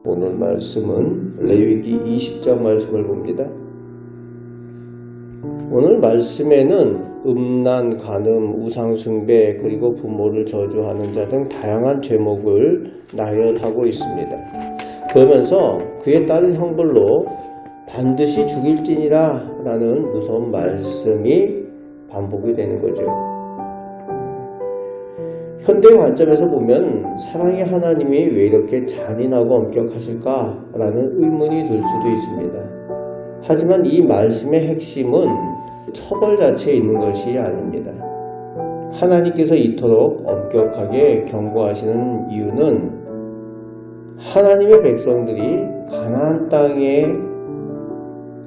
오늘 말씀은 레위기 20장 말씀을 봅니다. 오늘 말씀에는 음란, 간음, 우상숭배, 그리고 부모를 저주하는 자 등 다양한 죄목을 나열하고 있습니다. 그러면서 그에 따른 형벌로 반드시 죽일지니라 라는 무서운 말씀이 반복이 되는 거죠. 현대 관점에서 보면 사랑의 하나님이 왜 이렇게 잔인하고 엄격하실까라는 의문이 들 수도 있습니다. 하지만 이 말씀의 핵심은 처벌 자체에 있는 것이 아닙니다. 하나님께서 이토록 엄격하게 경고하시는 이유는 하나님의 백성들이 가나안 땅의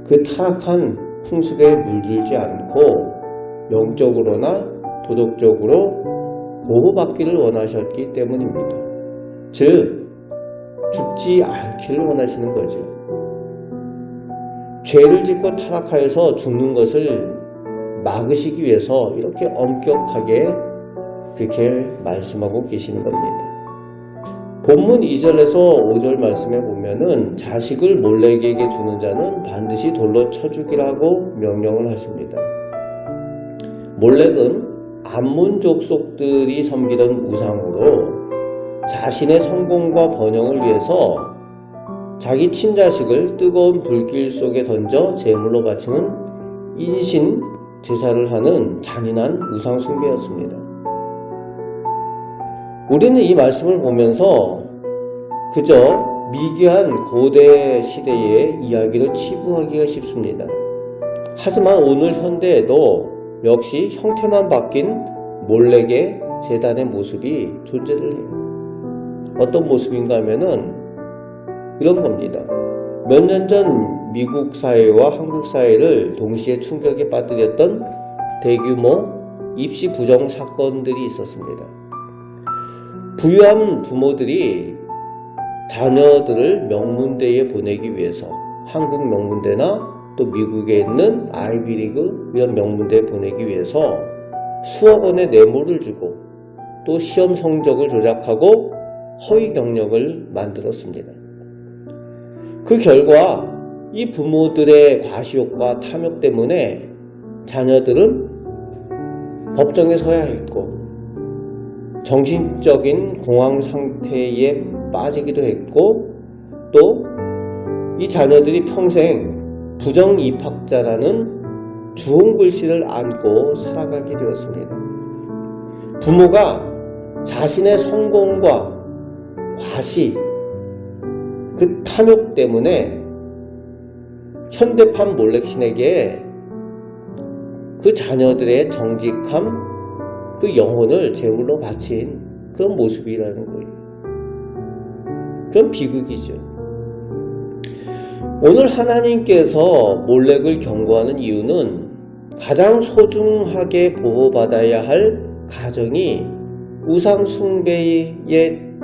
그 타락한 풍습에 물들지 않고 영적으로나 도덕적으로 보호받기를 원하셨기 때문입니다. 즉, 죽지 않기를 원하시는 거죠. 죄를 짓고 타락하여서 죽는 것을 막으시기 위해서 이렇게 엄격하게 그렇게 말씀하고 계시는 겁니다. 본문 2절에서 5절 말씀에 보면은 자식을 몰렉에게 주는 자는 반드시 돌로 쳐 죽이라고 명령을 하십니다. 몰렉은 암몬 족속들이 섬기던 우상으로 자신의 성공과 번영을 위해서 자기 친자식을 뜨거운 불길 속에 던져 제물로 바치는 인신 제사를 하는 잔인한 우상 숭배였습니다. 우리는 이 말씀을 보면서 그저 미개한 고대 시대의 이야기로 치부하기가 쉽습니다. 하지만 오늘 현대에도 역시 형태만 바뀐 몰렉의 제단의 모습이 존재를 해요. 어떤 모습인가 하면은 이런 겁니다. 몇 년 전 미국 사회와 한국 사회를 동시에 충격에 빠뜨렸던 대규모 입시 부정 사건들이 있었습니다. 부유한 부모들이 자녀들을 명문대에 보내기 위해서 한국 명문대나 또 미국에 있는 아이비리그 이런 명문대에 보내기 위해서 수억 원의 뇌물을 주고 또 시험 성적을 조작하고 허위 경력을 만들었습니다. 그 결과 이 부모들의 과시욕과 탐욕 때문에 자녀들은 법정에 서야 했고 정신적인 공황 상태에 빠지기도 했고 또 이 자녀들이 평생 부정 입학자라는 주홍 글씨를 안고 살아가게 되었습니다. 부모가 자신의 성공과 과시, 그 탐욕 때문에 현대판 몰렉신에게 그 자녀들의 정직함, 그 영혼을 제물로 바친 그런 모습이라는 거예요. 그런 비극이죠. 오늘 하나님께서 몰렉을 경고하는 이유는 가장 소중하게 보호받아야 할 가정이 우상 숭배의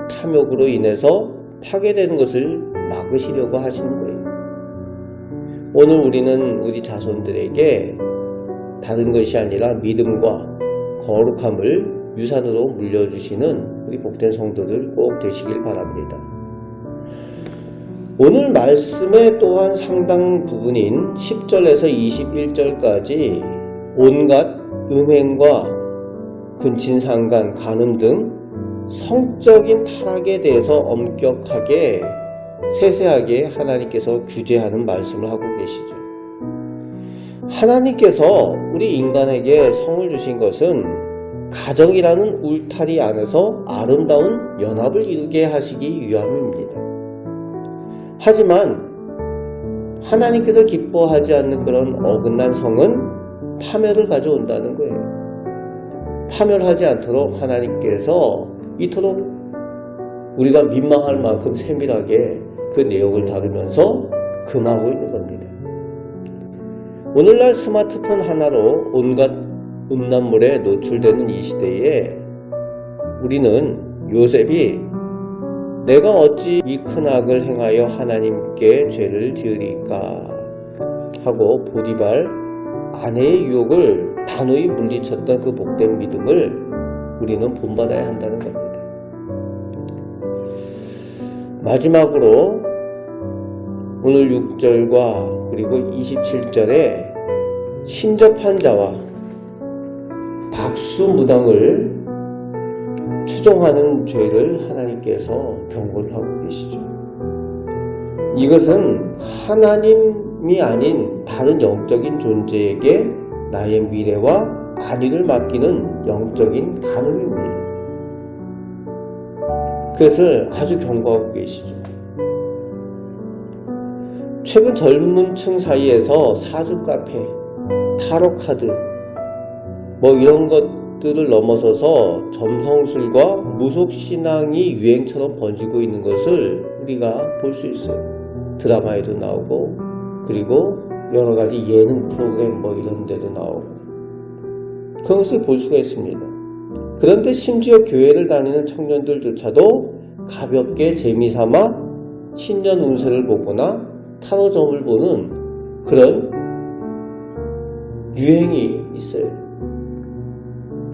탐욕으로 인해서 파괴되는 것을 막으시려고 하시는 거예요. 오늘 우리는 우리 자손들에게 다른 것이 아니라 믿음과 거룩함을 유산으로 물려주시는 우리 복된 성도들 꼭 되시길 바랍니다. 오늘 말씀의 또한 상당 부분인 10절에서 21절까지 온갖 음행과 근친상간, 간음 등 성적인 타락에 대해서 엄격하게 세세하게 하나님께서 규제하는 말씀을 하고 계시죠. 하나님께서 우리 인간에게 성을 주신 것은 가정이라는 울타리 안에서 아름다운 연합을 이루게 하시기 위함입니다. 하지만 하나님께서 기뻐하지 않는 그런 어긋난 성은 파멸을 가져온다는 거예요. 파멸하지 않도록 하나님께서 이토록 우리가 민망할 만큼 세밀하게 그 내용을 다루면서 금하고 있는 겁니다. 오늘날 스마트폰 하나로 온갖 음란물에 노출되는 이 시대에 우리는 요셉이 내가 어찌 이 큰 악을 행하여 하나님께 죄를 지으리까 하고 보디발 아내의 유혹을 단호히 물리쳤던 그 복된 믿음을 우리는 본받아야 한다는 겁니다. 마지막으로 오늘 6절과 그리고 27절에 신접한 자와 박수무당을 추종하는 죄를 하나님께서 경고를 하고 계시죠. 이것은 하나님이 아닌 다른 영적인 존재에게 나의 미래와 안위를 맡기는 영적인 간음입니다. 그것을 아주 경고하고 계시죠. 최근 젊은 층 사이에서 사주카페, 타로카드 이런 것들을 넘어서서 점성술과 무속신앙이 유행처럼 번지고 있는 것을 우리가 볼 수 있어요. 드라마에도 나오고 그리고 여러가지 예능 프로그램 이런 데도 나오고 그런 것을 볼 수가 있습니다. 그런데 심지어 교회를 다니는 청년들조차도 가볍게 재미삼아 신년 운세를 보거나 타로점을 보는 그런 유행이 있어요.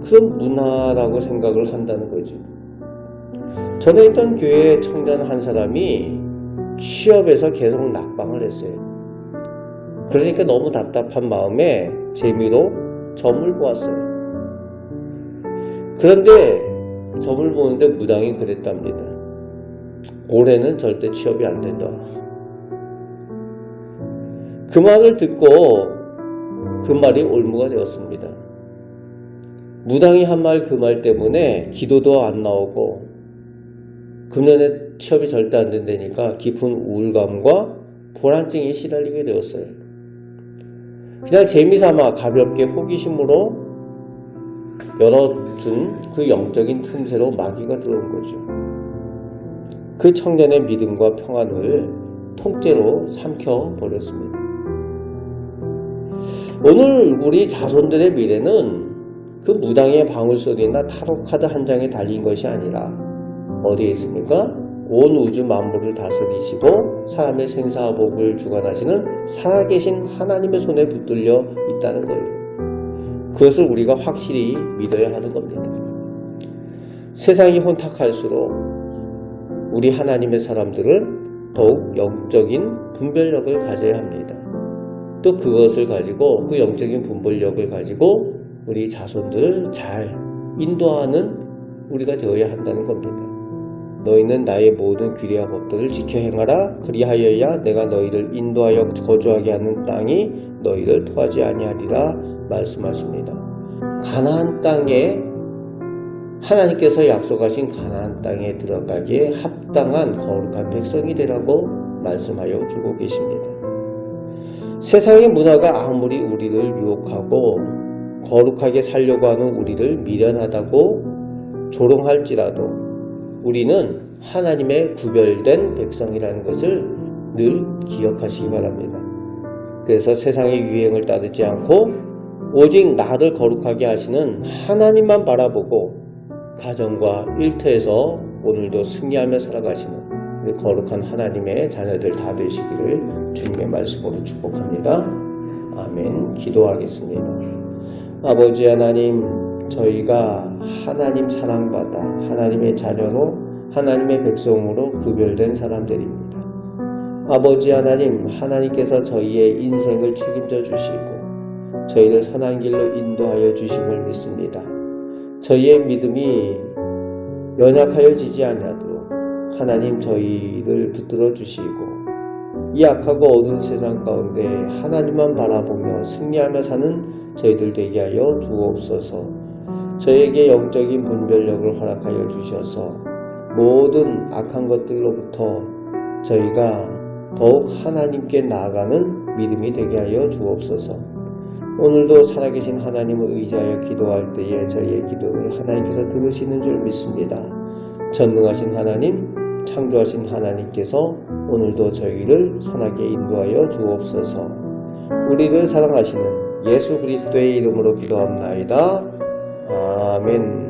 그런 문화라고 생각을 한다는 거죠. 전에 있던 교회 청년 한 사람이 취업해서 계속 낙방을 했어요. 그러니까 너무 답답한 마음에 재미로 점을 보았어요. 그런데 점을 보는데 무당이 그랬답니다. 올해는 절대 취업이 안 된다. 그 말을 듣고 그 말이 올무가 되었습니다. 무당이 한 말 그 말 때문에 기도도 안 나오고 금년에 취업이 절대 안 된다니까 깊은 우울감과 불안증에 시달리게 되었어요. 그냥 재미삼아 가볍게 호기심으로 열어준 그 영적인 틈새로 마귀가 들어온 거죠. 그 청년의 믿음과 평안을 통째로 삼켜버렸습니다. 오늘 우리 자손들의 미래는 그 무당의 방울소리나 타로카드 한 장에 달린 것이 아니라 어디에 있습니까? 온 우주 만물을 다스리시고 사람의 생사복을 주관하시는 살아계신 하나님의 손에 붙들려 있다는 거예요. 그것을 우리가 확실히 믿어야 하는 겁니다. 세상이 혼탁할수록 우리 하나님의 사람들은 더욱 영적인 분별력을 가져야 합니다. 또 그것을 가지고 그 영적인 분별력을 가지고 우리 자손들을 잘 인도하는 우리가 되어야 한다는 겁니다. 너희는 나의 모든 규례와 법도를 지켜 행하라. 그리하여야 내가 너희를 인도하여 거주하게 하는 땅이 너희를 토하지 아니하리라 말씀하십니다. 가나안 땅에 하나님께서 약속하신 가나안 땅에 들어가기에 합당한 거룩한 백성이 되라고 말씀하여 주고 계십니다. 세상의 문화가 아무리 우리를 유혹하고 거룩하게 살려고 하는 우리를 미련하다고 조롱할지라도 우리는 하나님의 구별된 백성이라는 것을 늘 기억하시기 바랍니다. 그래서 세상의 유행을 따르지 않고 오직 나를 거룩하게 하시는 하나님만 바라보고 가정과 일터에서 오늘도 승리하며 살아가시는 우리 거룩한 하나님의 자녀들 다 되시기를 주님의 말씀으로 축복합니다. 아멘. 기도하겠습니다. 아버지 하나님, 저희가 하나님 사랑받아 하나님의 자녀로 하나님의 백성으로 구별된 사람들입니다. 아버지 하나님, 하나님께서 저희의 인생을 책임져 주시고 저희를 선한 길로 인도하여 주심을 믿습니다. 저희의 믿음이 연약하여지지 아니하도록 하나님 저희를 붙들어 주시고 이 악하고 어두운 세상 가운데 하나님만 바라보며 승리하며 사는 저희들 되게 하여 주옵소서. 저에게 영적인 분별력을 허락하여 주셔서 모든 악한 것들로부터 저희가 더욱 하나님께 나아가는 믿음이 되게 하여 주옵소서. 오늘도 살아계신 하나님을 의지하여 기도할 때에 저희의 기도를 하나님께서 들으시는 줄 믿습니다. 전능하신 하나님, 창조하신 하나님께서 오늘도 저희를 선하게 인도하여 주옵소서. 우리를 사랑하시는 예수 그리스도의 이름으로 기도합나이다. 아멘.